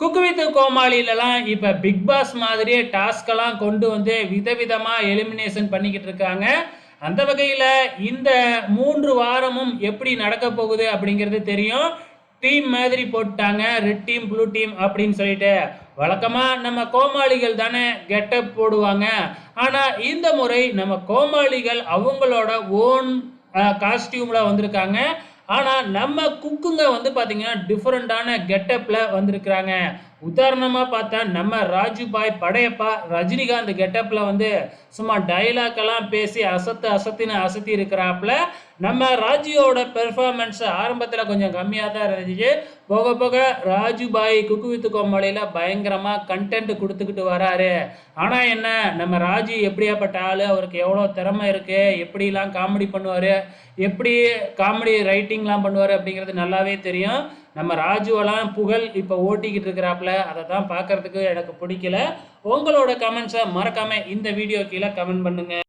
Cook with கோமாளிலலாம் இப்ப big pass மாதிரியே டாஸ்க்லாம் கொண்டு வந்து விதவிதமா எலிமினேஷன் பண்ணிக்கிட்டு இருக்காங்க. அந்த வகையில இந்த 3 வாரமும் எப்படி நடக்கப் போகுது அப்படிங்கிறது தெரியும். டீம் மாதிரி போட்டாங்க. ரெட் டீம், ப்ளூ டீம் அப்படின்னு சொல்லிட்டு. வழக்கமா நம்ம கோமாளிகள் தானே கெட்டப் போடுவாங்க. ஆனா இந்த முறை நம்ம கோமாளிகள் அவங்களோட ஓன் காஸ்டியூம்ல வந்திருக்காங்க. ஆனா நம்ம குக்குங்க வந்து பாத்தீங்கன்னா டிஃபரெண்டான கெட்டப்ல வந்திருக்கிறாங்க. உதாரணமா பார்த்தா நம்ம ராஜு பாய் படையப்பா ரஜினிகாந்த் கெட்டப்ல வந்து சும்மா டைலாக் எல்லாம் பேசி அசத்தின்னு அசத்தி இருக்கிறாப்புல. நம்ம ராஜுவோட பெர்ஃபார்மன்ஸ் ஆரம்பத்துல கொஞ்சம் கம்மியா தான் இருந்துச்சு. போக போக ராஜு பாய் குக்கு வித்து கோமாளியில பயங்கரமா கண்டென்ட் கொடுத்துக்கிட்டு வராரு. ஆனா என்ன, நம்ம ராஜு எப்படியாப்பட்ட ஆளு, அவருக்கு எவ்வளவு திறமை இருக்கு, எப்படிலாம் காமெடி பண்ணுவாரு, எப்படி காமெடி ரைட்டிங்லாம் பண்ணுவாரு அப்படிங்கிறது நல்லாவே தெரியும். நம்ம ராஜுவெல்லாம் புகழ் இப்போ ஓட்டிக்கிட்டு இருக்கிறாப்புல. அதை தான் பார்க்கறதுக்கு எனக்கு பிடிக்கல. உங்களோட கமெண்ட்ஸை மறக்காம இந்த வீடியோ கீழே கமெண்ட் பண்ணுங்க.